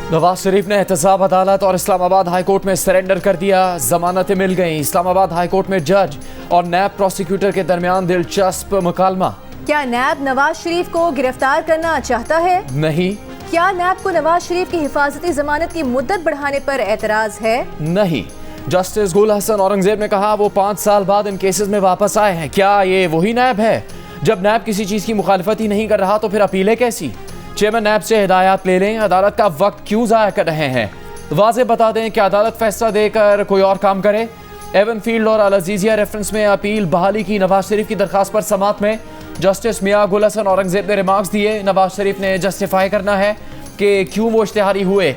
नवाज शरीफ ने एहतसाब अदालत और इस्लामाबाद हाई कोर्ट में सरेंडर कर दिया। जमानतें मिल गईं। इस्लामाबाद हाई कोर्ट में जज और नैब प्रोसिक्यूटर के दरमियान दिलचस्प मुकालमा। क्या नैब नवाज शरीफ को गिरफ्तार करना चाहता है? नहीं। क्या नैब को नवाज शरीफ की हिफाजती जमानत की मुद्दत बढ़ाने पर एतराज है? नहीं। जस्टिस गुल हसन औरंगजेब ने कहा वो 5 साल बाद इन केसेस में वापस आए हैं। क्या ये वही नैब है? जब नैब किसी चीज की मुखालफत ही नहीं कर रहा तो फिर अपीलें कैसी? चेयरमैन नैब से हिदायत ले लें। अदालत का वक्त क्यों जाया कर रहे हैं? वाज़े बता दें कि अदालत फैसला देकर कोई और काम करे। एवन फील्ड और अल अजीजिया रेफरेंस में अपील बहाली की नवाज शरीफ की दरखास्त पर समात में जस्टिस मियां गुल हसन औरंगजेब ने रिमार्क्स दिए। नवाज शरीफ ने जस्टिफाई करना है कि क्यों वो इश्तिहारी हुए।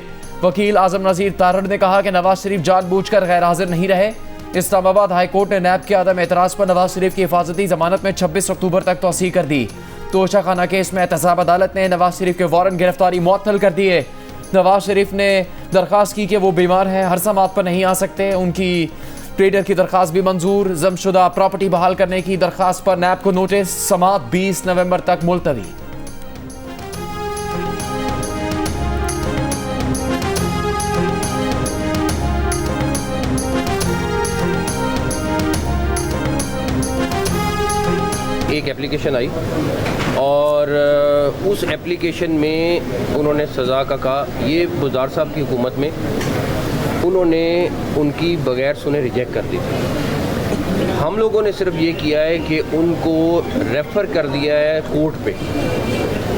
वकील आजम नज़ीर तारड़ ने कहा कि नवाज शरीफ जानबूझकर गैर हाजिर नहीं रहे। इस्लामाबाद हाई कोर्ट ने नैब के आदम एतराज़ पर नवाज शरीफ की हिफाजती जमानत में 26 अक्टूबर तक तोसी कर दी। तोशाखाना केस में एहतसाब अदालत ने नवाज शरीफ के वारंट गिरफ्तारी मुअत्तल कर दिए। नवाज शरीफ ने दरख्वास्त की कि वो बीमार हैं, हर समात पर नहीं आ सकते। उनकी ट्रेडर की दरख्वास्त भी मंजूर। जमशुदा प्रॉपर्टी बहाल करने की दरख्वास्त पर नैब को नोटिस। समात 20 नवंबर तक मुलतवी। एक एप्लीकेशन आई और उस एप्लीकेशन में उन्होंने सज़ा का कहा। ये बुज़दार साहब की हुकूमत में उन्होंने उनकी बगैर सुने रिजेक्ट कर दी थी। हम लोगों ने सिर्फ ये किया है कि उनको रेफ़र कर दिया है कोर्ट पे,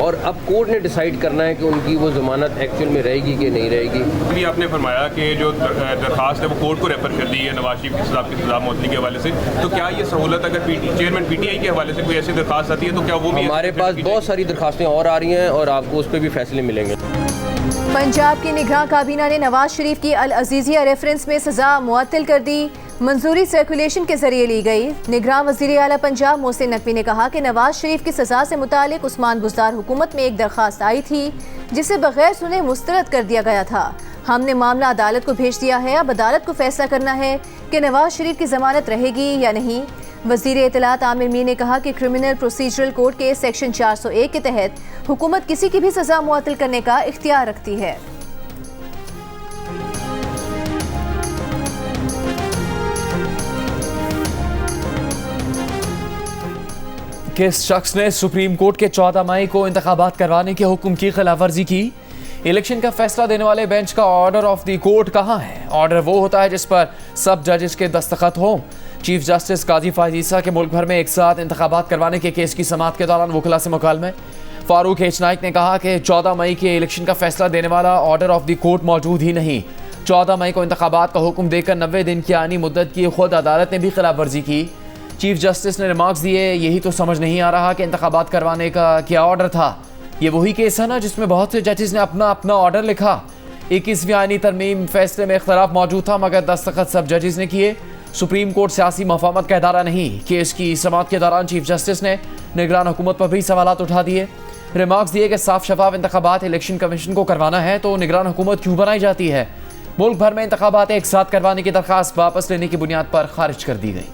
और अब कोर्ट ने डिसाइड करना है कि उनकी वो ज़मानत एक्चुअल में रहेगी कि नहीं रहेगी। अभी आपने फरमाया कि जो दरखास्त है वो कोर्ट को रेफर कर दी है नवाज शरीफ साहब की सज़ा मुअत्तली के हवाले से, तो क्या ये सहूलत अगर चेयरमैन पीटीआई के हवाले से कोई ऐसी दरखास्त आती है तो क्या वो भी? हमारे पास बहुत सारी दरखास्तें और आ रही हैं और आपको उस पर भी फैसले मिलेंगे। पंजाब की निगरान काबीना ने नवाज शरीफ की अल अजीजिया रेफरेंस में सजा मुअत्तल कर दी। मंजूरी सर्कुलेशन के जरिए ली गई। निगरान वज़ीर आला पंजाब मोहसिन नकवी ने कहा कि नवाज शरीफ की सजा से मुतालिक उस्मान बुज़दार हुकूमत में एक दरख्वास्त आई थी जिसे बगैर सुने मुस्तरद कर दिया गया था। हमने मामला अदालत को भेज दिया है। अब अदालत को फैसला करना है कि नवाज शरीफ की जमानत रहेगी या नहीं। वज़ीर इत्तलात आमिर मीर ने कहा कि क्रिमिनल प्रोसीजरल कोड के सेक्शन 401 के तहत हुकूमत किसी की भी सजा मुअत्तल करने का इख्तियार रखती है। किस शख्स ने सुप्रीम कोर्ट के 14 मई को इंतखाबात करवाने के हुक्म की खिलाफवर्जी की? इलेक्शन का फैसला देने वाले बेंच का ऑर्डर ऑफ द कोर्ट कहाँ है? ऑर्डर वो होता है जिस पर सब जजेस के दस्तखत हों। चीफ जस्टिस काजी फायद ईसा के मुल्क भर में एक साथ इंतखाबात करवाने के केस की समात के दौरान वकला से मुकालमे। फारूक एच नाइक ने कहा कि 14 मई के इलेक्शन का फैसला देने वाला ऑर्डर ऑफ द कोर्ट मौजूद ही नहीं। 14 मई को इंतखाबात का हुक्म देकर 90 दिन की आनी मुद्दत की खुद अदालत ने भी खिलाफवर्जी की। चीफ जस्टिस ने रिमार्क्स दिए, यही तो समझ नहीं आ रहा कि इंतखाबात करवाने का क्या ऑर्डर था। ये वही केस है ना जिसमें बहुत से जजेस ने अपना अपना ऑर्डर लिखा। 21वीं आईनी तरमीम फैसले में इख्तलाफ मौजूद था मगर दस्तखत सब जजेस ने किए। सुप्रीम कोर्ट सियासी मफामत का इदारा नहीं। केस की समात के दौरान चीफ जस्टिस ने निगरान हुकूमत पर भी सवालात उठा दिए। रिमार्क्स दिए कि साफ शफाफ इंतखाबात इलेक्शन कमीशन को करवाना है तो निगरान हुकूमत क्यों बनाई जाती है? मुल्क भर में इंतखाबात एक साथ करवाने की दरख्वास्त वापस लेने की बुनियाद पर खारिज कर दी गई।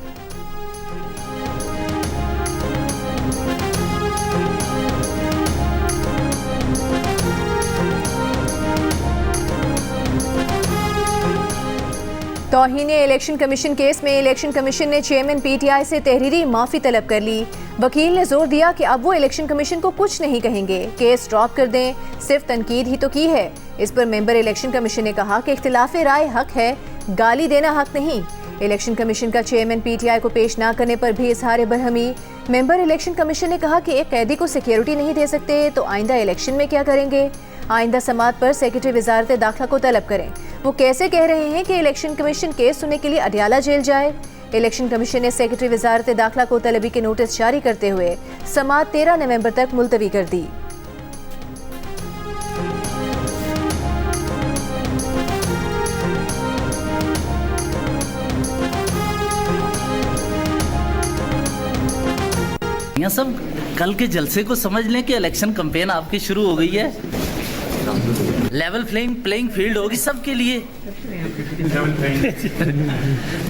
तौहीन इलेक्शन कमीशन केस में इलेक्शन कमीशन ने चेयरमैन पीटीआई से तहरीरी माफ़ी तलब कर ली। वकील ने जोर दिया कि अब वो इलेक्शन कमीशन को कुछ नहीं कहेंगे, केस ड्रॉप कर दें, सिर्फ तनकीद ही तो की है। इस पर मेंबर इलेक्शन कमीशन ने कहा कि इख्तिलाफ राय हक है, गाली देना हक नहीं। इलेक्शन कमीशन का चेयरमैन पीटीआई को पेश न करने पर भी इजहार बरहमी। मेंबर इलेक्शन कमीशन ने कहा कि एक कैदी को सिक्योरिटी नहीं दे सकते तो आइंदा इलेक्शन में क्या करेंगे? आइंदा समात पर सेक्रेटरी वजारत दाखिला को तलब करें। वो कैसे कह रहे हैं कि इलेक्शन कमीशन केस सुनने के लिए अडियाला जेल जाए? इलेक्शन कमीशन ने सेक्रेटरी वजारत दाखिला को तलबी के नोटिस जारी करते हुए समात 13 नवंबर तक मुलतवी कर दी। सब कल के जलसे को समझ लें कि इलेक्शन कैंपेन आपकी शुरू हो गई है। लेवल प्लेइंग फील्ड होगी सबके लिए।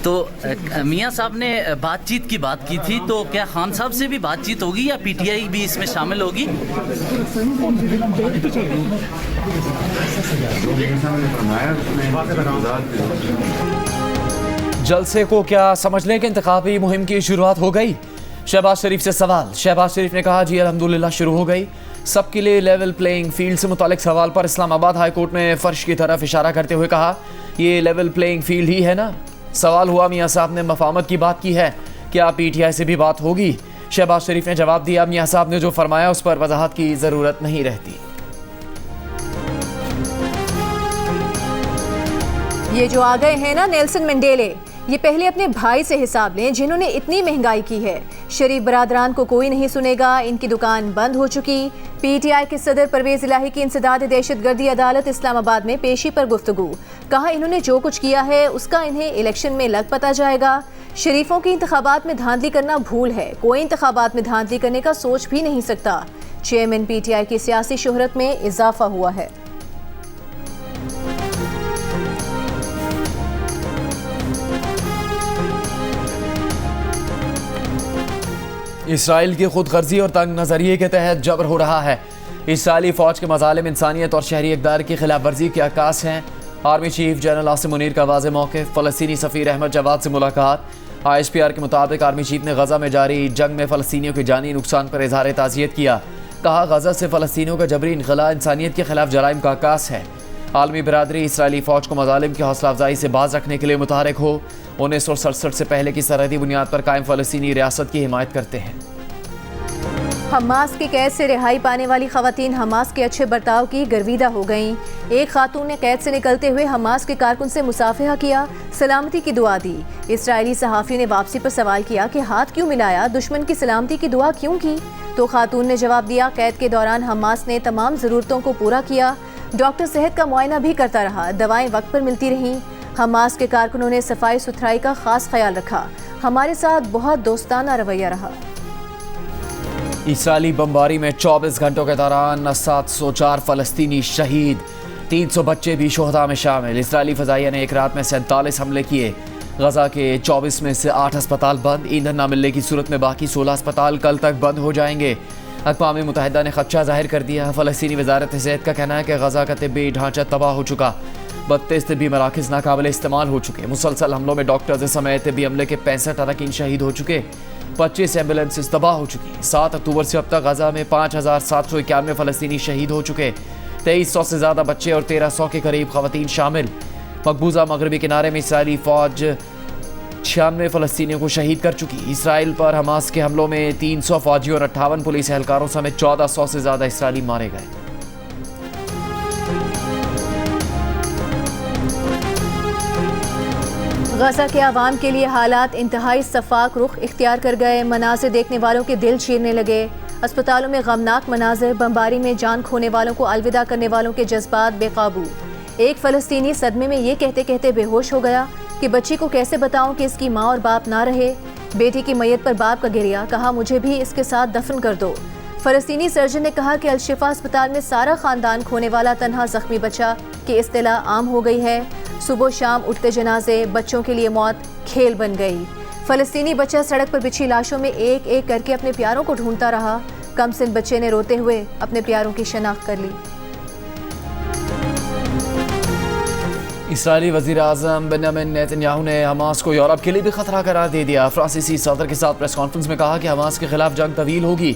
तो मियां साहब ने बातचीत की बात की थी, तो क्या खान साहब से भी बातचीत होगी या पीटीआई भी इसमें शामिल होगी? जलसे को क्या समझ लें कि इंतखाबी मुहिम की शुरुआत हो गई? शहबाज शरीफ से सवाल। शहबाज शरीफ ने कहा, जी अल्हम्दुलिल्लाह शुरू हो गई। सबके लिए लेवल प्लेइंग फील्ड से मुतालिक सवाल पर इस्लामाबाद हाई कोर्ट ने फर्श की तरफ इशारा करते हुए कहा, ये लेवल प्लेइंग फील्ड ही है ना। सवाल हुआ, मियां साहब ने मफाहमत की बात की है, क्या पीटीआई से भी बात होगी? शहबाज शरीफ ने जवाब दिया, मियां साहब ने जो फरमाया उस पर वजाहत की ज़रूरत नहीं रहती। ये जो आ गए हैं ना नेल्सन मंडेले, ये पहले अपने भाई से हिसाब लें जिन्होंने इतनी महंगाई की है। शरीफ बरादरान को कोई नहीं सुनेगा, इनकी दुकान बंद हो चुकी। पीटीआई के सदर परवेज इलाही की इंसदाद दहशतगर्दी अदालत इस्लामाबाद में पेशी पर गुफ्तगू। कहा, इन्होंने जो कुछ किया है उसका इन्हें इलेक्शन में लग पता जाएगा। शरीफों की इंतखाबात में धांधली करना भूल है, कोई इंतखाबात में धांधली करने का सोच भी नहीं सकता। चेयरमैन पीटीआई की सियासी शोहरत में इजाफा हुआ है। इसराइल की खुद गर्जी और तंग नज़रिए के तहत जबर हो रहा है। इसराइली फ़ौज के मज़ालिम इंसानियत और शहरी इक़दार की खिलाफ वर्जी के अक्कास हैं। Army chief general Asim Munir का वाज़ेह मौक़िफ़। फ़लस्तीनी सफ़ीर अहमद जवाद से मुलाकात। ISPR के मुताबिक आर्मी चीफ ने गज़ा में जारी जंग में फ़लस्तीनियों के जानी नुकसान पर इज़हार ताज़ियत किया। कहा, गज़ा से फ़लस्तीनियों का जबरी इनख़ला इंसानियत के खिलाफ जराइम का अक्कास है। आलमी बरादरी इसराइली फ़ौज को मज़ालिम की हौसला अफजाई से बाज रखने के लिए मुतहरिक हो। 1967 से पहले की सरहदी बुनियाद पर कायम फ़लस्तीनी रियासत की हिमायत करते हैं। हमास की कैद से रिहाई पाने वाली खवातीन हमास के अच्छे बर्ताव की गर्विदा हो गईं। एक खातून ने कैद से निकलते हुए हमास के कारकुन से मुसाफिहा किया, सलामती की दुआ दी। इसराइली सहाफ़ी ने वापसी पर सवाल किया कि हाथ क्यों मिलाया, दुश्मन की सलामती की दुआ क्यों की? तो खातून ने जवाब दिया, कैद के दौरान हमास ने तमाम ज़रूरतों को पूरा किया। डॉक्टर सेहत का मुआयना भी करता रहा, दवाएं वक्त पर मिलती रहीं। हमास के कारकुनों ने सफाई सुथराई का खास ख्याल रखा। हमारे साथ बहुत दोस्ताना रवैया रहा। इसराइली बमबारी में 24 घंटों के दौरान 704 फ़लस्तीनी शहीद, 300 बच्चे भी शोहदा में शामिल। इसराइली फ़ज़ाइया ने एक रात में 47 हमले किए। गज़ा के 24 में से 8 अस्पताल बंद। ईंधन न मिलने की सूरत में बाकी 16 अस्पताल कल तक बंद हो जाएंगे। अक़वाम मुत्तहिदा ने खदशा ज़ाहिर कर दिया। फ़लस्तीनी वज़ारत सेहत का कहना है कि गज़ा का तिब्बी ढांचा तबाह हो चुका, 32 तिब्बी मराकज़ नाकाबिले इस्तेमाल हो चुके। मुसलसल हमलों में डॉक्टर्स समेत तिब्बी अमले के 65 अरकान शहीद हो चुके। 25 एम्बुलेंसेस तबाह हो चुकी। 7 अक्टूबर से अब तक गज़ा में 5791 फ़लस्तीनी शहीद हो चुके। 2300 से ज़्यादा बच्चे और 1300 के करीब ख़वातीन शामिल। मकबूजा मगरबी किनारे में इसराइली फ़ौज 96 फ़लस्तीनियों को शहीद कर चुकी। इसराइल पर हमास के हमलों में 300 फ़ौजियों और 58 पुलिस एहलकारों समेत 1400 से ज़्यादा इसराइली मारे गए। गज़ा के आवाम के लिए हालात इंतहाई सफाक रुख इख्तियार कर गए। मनाज़िर देखने वालों के दिल चीरने लगे। अस्पतालों में गमनाक मनाज़िर, बमबारी में जान खोने वालों को अलविदा करने वालों के जज्बात बेकाबू। एक फ़लस्तीनी सदमे में ये कहते कहते बेहोश हो गया कि बच्ची को कैसे बताऊं कि इसकी माँ और बाप ना रहे। बेटी की मैयत पर बाप का गिरिया, कहा मुझे भी इसके साथ दफन कर दो। फ़लस्तीनी सर्जन ने कहा कि अलशिफा अस्पताल में सारा ख़ानदान खोने वाला तन्हा ज़ख्मी बच्चा की इस्तिला आम हो गई है। सुबह शाम उठते जनाजे, बच्चों के लिए मौत खेल बन गई। फ़लस्तीनी बच्चा सड़क पर बिछी लाशों में एक एक करके अपने प्यारों को ढूंढता रहा। कमसिन बच्चे ने रोते हुए अपने प्यारों की शनाख्त कर ली। इसराइली वज़ीर आज़म बेंजामिन नेतन्याहू ने हमास को यूरोप के लिए भी खतरा करार दे दिया। फ्रांसीसी सदर के साथ प्रेस कॉन्फ्रेंस में कहा कि हमास के खिलाफ जंग तवील होगी,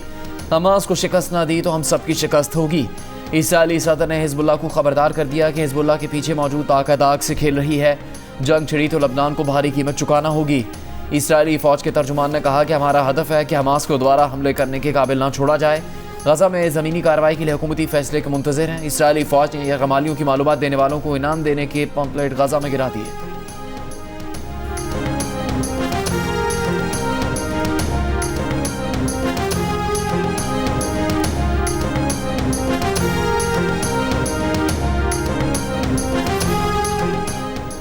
हमास को शिकस्त ना दी तो हम सबकी शिकस्त होगी। इसराइली सदर ने हिजबुल्लाह को खबरदार कर दिया कि हिजबुल्लाह के पीछे मौजूद ताकत आग से खेल रही है। जंग छिड़ी तो लबनान को भारी कीमत चुकाना होगी। इसराइली फ़ौज के तर्जुमान ने कहा कि हमारा हदफ है कि हमास को दोबारा हमले करने के काबिल ना छोड़ा जाए। गज़ा में ज़मीनी कार्रवाई के लिए हुकूमती फैसले के मुंतज़िर हैं। इसराइली फ़ौज ने यरगमालियों की मालूमात देने वालों को इनाम देने के पम्पलेट गज़ा में गिरा दिए।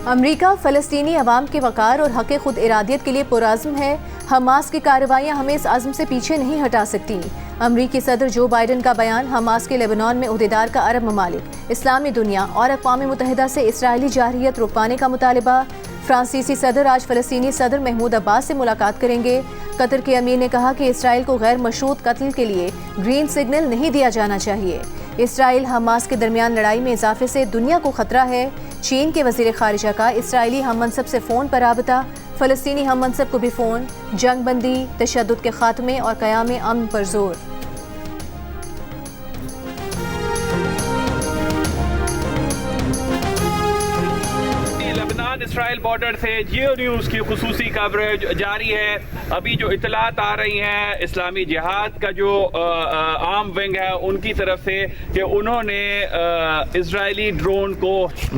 अमरीका फ़लस्तीनी अवाम के वक़ार और हक़ खुद इरादियत के लिए पुरअज़्म है। हमास की कार्रवाइयाँ हमें इस अज़्म से पीछे नहीं हटा सकती। अमरीकी सदर जो बाइडन का बयान, हमास के लेबनान में उहदेदार का अरब ममालिक, इस्लामी दुनिया और अक़वाम मुत्तहिदा से इसराइली जारहियत रुकवाने का मुतालिबा। फ्रांसीसी सदर आज फ़लस्तीनी सदर महमूद अब्बास से मुलाकात करेंगे। कतर के अमीर ने कहा कि इसराइल को गैर मशरूत कत्ल के लिए ग्रीन सिग्नल नहीं दिया जाना चाहिए। इसराइल हमास के दरमियान लड़ाई में इजाफे से दुनिया को खतरा है। चीन के वज़ीर ख़ारिजा का इसराइली हम मनसब से फ़ोन पर राबता, फ़लस्तीनी हम मनसब को भी फ़ोन, जंग बंदी, तशद्दुद के खात्मे और क़याम अमन पर जोर। इसराइल बॉर्डर से जियो न्यूज़ की खुसूसी कवरेज जारी है। अभी जो इतलात आ रही हैं इस्लामी जिहाद का जो आर्म विंग है उनकी तरफ से कि उन्होंने इजरायली ड्रोन को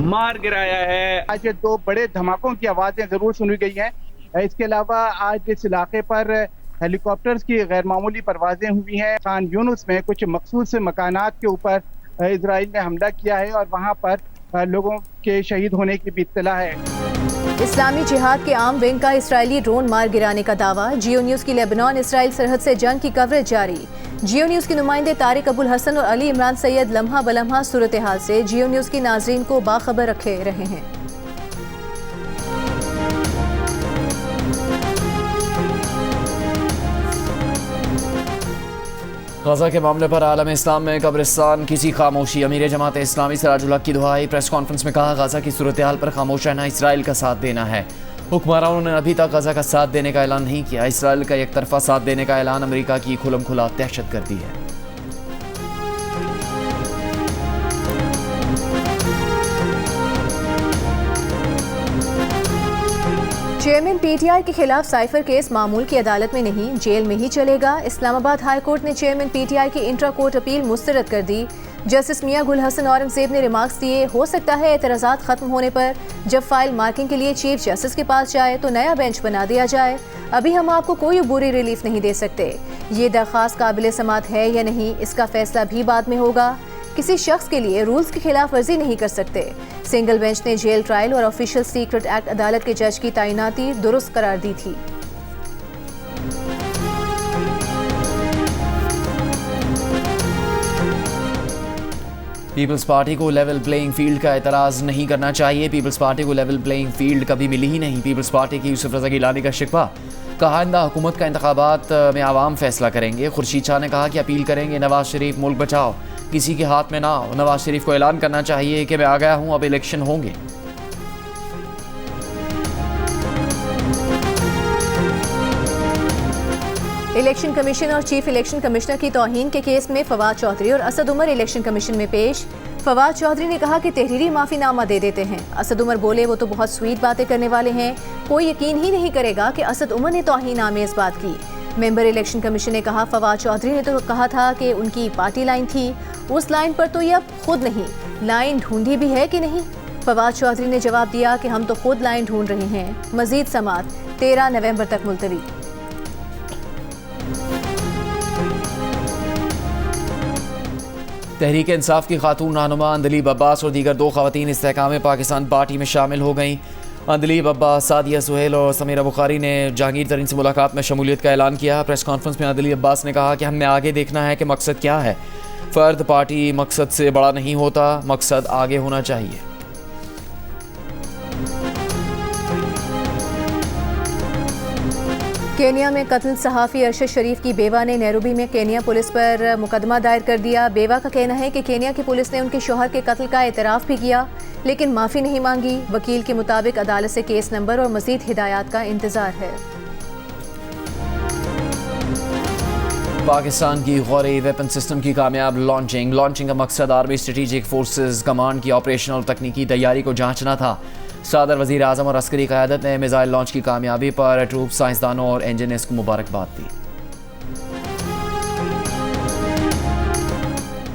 मार गिराया है। आज 2 बड़े धमाकों की आवाज़ें ज़रूर सुनी गई हैं। इसके अलावा आज इस इलाके पर हेलीकॉप्टर्स की गैर मामूली परवाजें हुई हैं। खान यूनुस में कुछ मखसूस मकानात के ऊपर इजराइल ने हमला किया है और वहाँ पर लोगों के शहीद होने की भी इत्तला है। इस्लामी जिहाद के आम विंग का इसराइली ड्रोन मार गिराने का दावा। जियो न्यूज़ की लेबनान इसराइल सरहद से जंग की कवरेज जारी। जियो न्यूज़ के नुमाइंदे तारिक अबुल हसन और अली इमरान सैयद लम्हा बलम्हा सूरत हाल से जियो न्यूज़ की नाजरीन को बाखबर रखे रहे हैं। गजा के मामले पर आलम इस्लाम में कब्रिस्तान किसी खामोशी। अमीर जमात इस्लामी सिराजुल हक की दुहाई। प्रेस कॉन्फ्रेंस में कहा, गजा की सूरत हाल पर खामोश रहना इसराइल का साथ देना है। हुक्मरानों ने अभी तक गजा का साथ देने का ऐलान नहीं किया। इसराइल का एक तरफा साथ देने का ऐलान अमेरिका की खुलम खुला दहशत गर्दी है। चेयरमैन पीटीआई के खिलाफ साइफर केस मामूल की अदालत में नहीं, जेल में ही चलेगा। इस्लामाबाद हाई कोर्ट ने चेयरमैन पीटीआई की इंट्रा कोर्ट अपील मुस्तरद कर दी। जस्टिस मियां गुल हसन औरंगजेब ने रिमार्क्स दिए, हो सकता है एतराज़ात खत्म होने पर जब फाइल मार्किंग के लिए चीफ जस्टिस के पास जाए तो नया बेंच बना दिया जाए। अभी हम आपको कोई बुरी रिलीफ नहीं दे सकते। ये दरख्वास्त काबिल समात है या नहीं, इसका फैसला भी बाद में होगा। किसी शख्स के लिए रूल्स की खिलाफ वर्जी नहीं कर सकते। सिंगल बेंच ने जेल ट्रायल और ऑफिशियल सीक्रेट एक्ट अदालत के जज की तैनाती दुरुस्त करार दी थी। पीपल्स पार्टी को लेवल प्लेइंग फील्ड का एतराज़ नहीं करना चाहिए। पीपल्स पार्टी को लेवल प्लेइंग फील्ड कभी मिली ही नहीं। पीपल्स पार्टी की यूसुफ रज़ा गिलानी का शिकवा, कहा आइंदा हुकूमत का इंतखाबात में आवाम फैसला करेंगे। खुर्शीद शाह ने कहा कि अपील करेंगे नवाज शरीफ मुल्क बचाओ, किसी के हाथ में ना हो। नवाज शरीफ को ऐलान करना चाहिए कि मैं आ गया हूँ, अब इलेक्शन होंगे। इलेक्शन कमीशन और चीफ इलेक्शन कमिश्नर की तौहीन के केस में फवाद चौधरी और असद उमर इलेक्शन कमीशन में पेश। फवाद चौधरी ने कहा कि तहरीरी माफीनामा दे देते हैं। असद उमर बोले वो तो बहुत स्वीट बातें करने वाले हैं, कोई यकीन ही नहीं करेगा कि असद उमर ने तौहीन आमेज बात की। मेंबर इलेक्शन कमीशन ने कहा फवाद चौधरी ने तो कहा था कि उनकी पार्टी लाइन थी, उस लाइन पर तो ये अब खुद नहीं, लाइन ढूंढी भी है कि नहीं। फवाद चौधरी ने जवाब दिया कि हम तो खुद लाइन ढूंढ रहे हैं। मजीद समात 13 नवंबर तक मुलतवी। तहरीक इंसाफ की खातून रहनुमा अंदलीब अब्बास और दीगर 2 खवातीन इस्तेहकाम पाकिस्तान पार्टी में शामिल हो गईं। अंदलीब अब्बास, सादिया सुहेल और समीरा बुखारी ने जहांगीर तरीन से मुलाकात में शमूलियत का ऐलान किया। प्रेस कॉन्फ्रेंस में अंदलीब अब्बास ने कहा कि हमने आगे देखना है कि मकसद क्या है। फ़र्द पार्टी मकसद से बड़ा नहीं होता, मकसद आगे होना चाहिए। केनिया में कत्ल सहाफ़ी अरशद शरीफ की बेवा ने नैरोबी में केनिया पुलिस पर मुकदमा दायर कर दिया। बेवा का कहना है कि केनिया की पुलिस ने उनके शौहर के कत्ल का एतराफ़ भी किया लेकिन माफ़ी नहीं मांगी। वकील के मुताबिक अदालत से केस नंबर और मज़ीद हिदायत का इंतज़ार है। पाकिस्तान की गौरी वेपन सिस्टम की कामयाब लॉन्चिंग का मकसद आर्मी स्ट्रेटेजिक फोर्सेस कमांड की ऑपरेशनल तकनीकी तैयारी को जांचना था। सदर, वज़ीर आज़म और अस्करी क़यादत ने मिसाइल लॉन्च की कामयाबी पर ट्रूप, साइंसदानों और इंजीनियर्स को मुबारकबाद दी।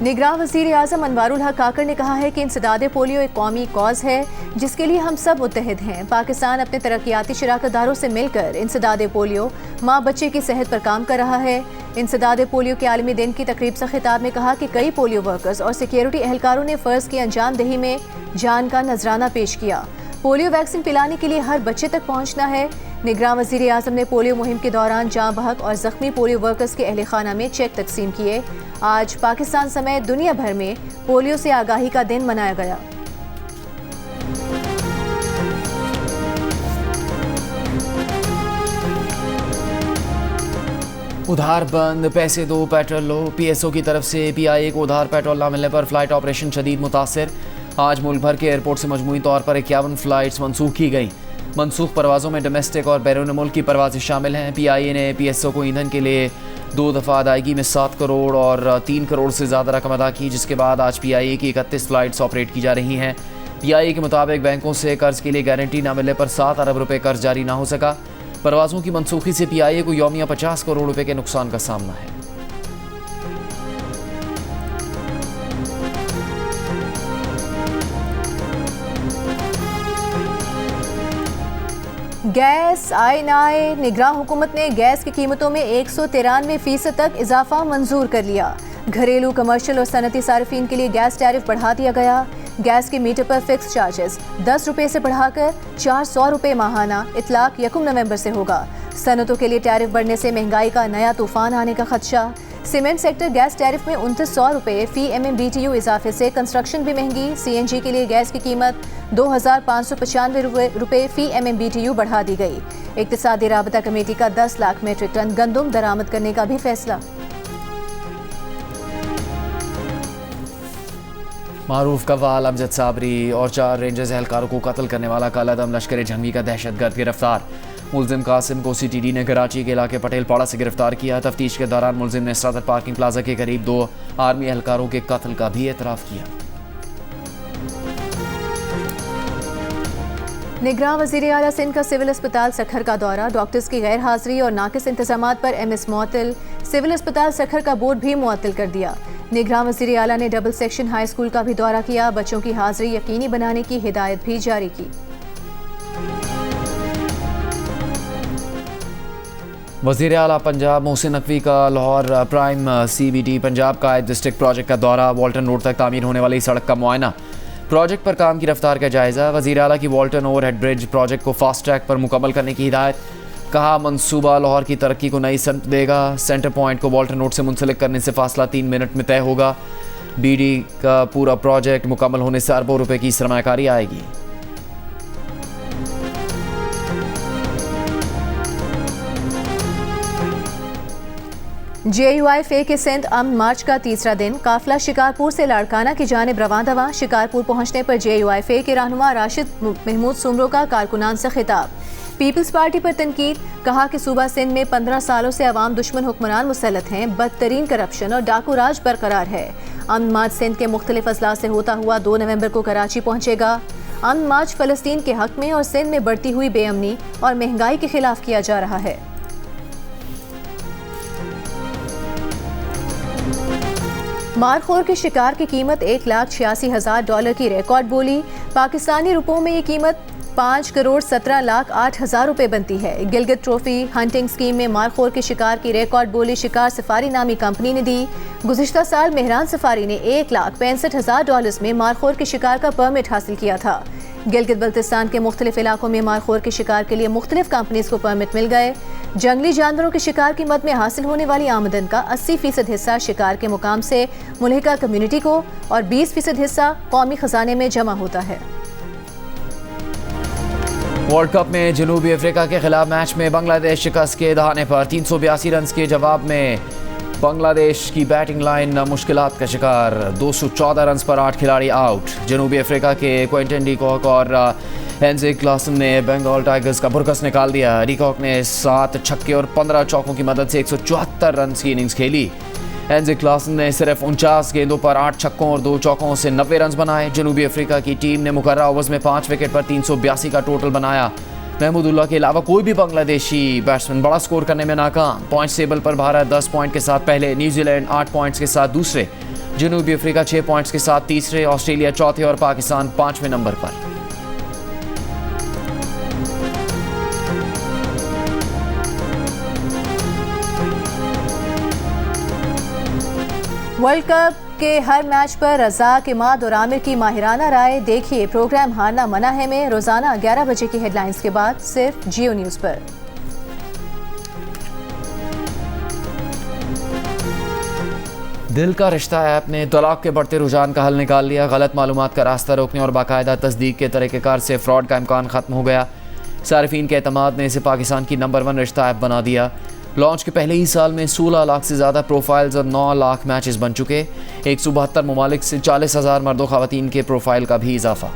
निगरान वज़ीर आज़म अनवारुल हक काकर ने कहा है कि इंसदाद पोलियो एक कौमी कॉज है जिसके लिए हम सब मुत्तहिद हैं। पाकिस्तान अपने तरक्याती शराकतदारों से मिलकर इंसदाद पोलियो, माँ बच्चे की सेहत पर काम कर रहा है। इंसदाद पोलियो के आलमी दिन की तकरीब से खिताब में कहा कि कई पोलियो वर्कर्स और सिक्योरिटी एहलकारों ने फ़र्ज़ की अंजाम दही में जान का नजराना पेश किया। पोलियो वैक्सीन पिलाने के लिए हर बच्चे तक पहुंचना है। निगरान वज़ीर आज़म ने पोलियो मुहिम के दौरान जाँ बहक और ज़ख्मी पोलियो वर्कर्स के अहल खाना में चेक तकसीम किए। आज पाकिस्तान समेत दुनिया भर में पोलियो से आगाही का दिन मनाया गया। उधार बंद, पैसे दो पेट्रोल लो। पीएसओ की तरफ से पीआईए को उधार पेट्रोल ना मिलने पर फ्लाइट ऑपरेशन शदीद मुतासर। आज मुल्क भर के एयरपोर्ट से मजमूई तौर पर 51 फ्लाइट्स मनसूख की गई। मनसूख परवाज़ों में डोमेस्टिक और बैरून मुल्क की परवाज़ें शामिल हैं। पीआईए ने पीएसओ को ईंधन के लिए 2 दफ़ा अदायगी में 7 करोड़ और 3 करोड़ से ज़्यादा रकम अदा की, जिसके बाद आज पीआईए की 31 फ्लाइट्स ऑपरेट की जा रही हैं। पीआईए के मुताबिक बैंकों से कर्ज के लिए गारंटी न मिलने पर 7 अरब रुपये कर्ज जारी ना हो सका। परवाज़ों की मनसूखी से पीआईए को यौमिया 50 करोड़ रुपए के नुकसान का सामना है। गैस आए ना आए, निगरान हुकूमत ने गैस की कीमतों में 193% तक इजाफा मंजूर कर लिया। घरेलू, कमर्शियल और सनती सार्फिन के लिए गैस टैरिफ बढ़ा दिया गया। गैस के मीटर पर फिक्स चार्जेस 10 रुपये से बढ़ाकर 400 रुपये माहाना इतलाक 1 नवंबर से होगा। सनतों के लिए टैरिफ बढ़ने से महंगाई का नया तूफान आने का खदशा। सीमेंट सेक्टर गैस टैरिफ में 2900 रुपये फी MMBTU इजाफे से कंस्ट्रक्शन भी महंगी। CNG के लिए गैस की कीमत 2595 रुपये फी MMBTU बढ़ा दी गई। इक्तिसादी राबता कमेटी का 10 लाख मीट्रिक टन गंदम दरामद करने का भी फैसला। मारूफ कव्वाल अमजद साबरी और 4 रेंजर्स एहलकारों को कत्ल करने वाला कालादम लश्कर जंगी का दहशतगर्द गिरफ्तार। मुलजिम कासिम को CTD ने कराची के इलाके पटेल पाड़ा से गिरफ्तार किया। तफ्तीश के दौरान मुलजिम ने सदर पार्किंग प्लाजा के करीब 2 आर्मी एहलकारों के कत्ल का भी एतराफ़ किया। निगरान वज़ीर आला सिंध का सिविल अस्पताल सखर का दौरा, डॉक्टर्स की गैर हाजिरी और नाकिस इंतजामात पर MS मुअत्तल। सिविल अस्पताल सखर का बोर्ड भी मुअत्तल कर दिया। निगरान वज़ीर आला ने डबल सेक्शन हाई स्कूल का भी दौरा किया। बच्चों की हाजिरी यकीनी बनाने की हिदायत भी जारी की। वज़ीर आला पंजाब मोहसिन नकवी का लाहौर प्राइम CBD पंजाब का डिस्ट्रिक्ट प्रोजेक्ट का दौरा, वॉल्टन रोड तक तामीर होने वाली सड़क का मुआयना, प्रोजेक्ट पर काम की रफ्तार का जायज़ा। वज़ीर आला की वॉल्टन ओवरहेड ब्रिज प्रोजेक्ट को फास्ट ट्रैक पर मुकम्मल करने की हिदायत। कहा मंसूबा लाहौर की तरक्की को नई समत देगा। सेंटर पॉइंट को वॉल्टन रोड से मुंसलिक करने से फासला 3 मिनट में तय होगा। BD का पूरा प्रोजेक्ट मुकम्मल होने से अरबों रुपए की सरमायाकारी आएगी। JUIFA के सिंध अमन मार्च का तीसरा दिन, काफिला शिकारपुर से लाड़काना की जानिब रवाना। शिकारपुर पहुंचने पर JUIFA के रहनुमा राशिद महमूद सुमरो का कारकुनान से खिताब। पीपल्स पार्टी पर तनकीद, कहा कि सूबा सिंध में 15 सालों से अवाम दुश्मन हुक्मरान मुसल्लत हैं। बदतरीन करप्शन और डाकू राज बरकरार है। अमन मार्च सिंध के मुख्तलिफ अजला से होता हुआ 2 नवंबर को कराची पहुंचेगा। अमन मार्च फ़लस्तीन के हक में और सिंध में बढ़ती हुई बेअमनी और महंगाई के खिलाफ किया जा रहा है। मारखोर के शिकार की कीमत $1,86,000 की रिकॉर्ड बोली। पाकिस्तानी रुपयों में ये कीमत 5,17,08,000 रुपये बनती है। गिलगित ट्रॉफी हंटिंग स्कीम में मारखोर के शिकार की रिकॉर्ड बोली शिकार सफारी नामी कंपनी ने दी। गुज़िश्ता साल मेहरान सफारी ने $1,65,000 में मारखोर के शिकार का परमिट हासिल किया था। गिलगित बल्तिस्तान के मुख्तलिफ इलाकों में मारखोर के शिकार के लिए मुख्तलिफ कंपनीज को परमिट मिल गए। जंगली जानवरों के शिकार की मद में हासिल होने वाली आमदन का 80% हिस्सा शिकार के मुकाम से मुल्हिका कम्युनिटी को और 20% हिस्सा कौमी खजाने में जमा होता है। वर्ल्ड कप में जनूबी अफ्रीका के खिलाफ मैच में बांग्लादेश शिकस्त के दहाने पर 382 रन के जवाब में बांग्लादेश की बैटिंग लाइन मुश्किलात का शिकार। 214 रन पर 8 खिलाड़ी आउट। जनूबी अफ्रीका के क्विंटन डीकॉक और हेंजी क्लासन ने बंगाल टाइगर्स का बुरकस निकाल दिया। डीकॉक ने 7 छक्के और 15 चौकों की मदद से 174 रन की इनिंग्स खेली। हेंजी क्लासन ने सिर्फ 49 गेंदों पर 8 छक्कों और 2 चौकों से 90 रन बनाए। जनूबी अफ्रीका की टीम ने मुकर्रर ओवर्स में 5 विकेट पर 382 का टोटल बनाया। महमूदुल्लाह के अलावा कोई भी बांग्लादेशी बैट्समैन बड़ा स्कोर करने में नाकाम। पॉइंट्स टेबल पर भारत 10 पॉइंट के साथ पहले, न्यूजीलैंड 8 पॉइंट्स के साथ दूसरे, जनूबी अफ्रीका 6 पॉइंट्स के साथ तीसरे, ऑस्ट्रेलिया चौथे और पाकिस्तान 5वें नंबर पर। वर्ल्ड कप के हर मैच पर रज़ाक, इमाद और आमिर की माहिराना राय देखिए प्रोग्राम हारना मना है में रोजाना 11 बजे की हेडलाइंस के बाद सिर्फ जियो न्यूज़ पर। दिल का रिश्ता ऐप ने तलाक के बढ़ते रुझान का हल निकाल लिया। गलत मालूमात का रास्ता रोकने और बाकायदा तस्दीक के तरीक़ेकार से फ्रॉड का इम्कान ख़त्म हो गया। सारिफीन के एतमाद ने इसे पाकिस्तान की नंबर 1 रिश्ता ऐप बना दिया। लॉन्च के पहले ही साल में 16 लाख से ज़्यादा प्रोफाइल्स और 9 लाख मैचेस बन चुके। 172 ममालिक से 40,000 मर्दों ख़वातीन के प्रोफाइल का भी इजाफा।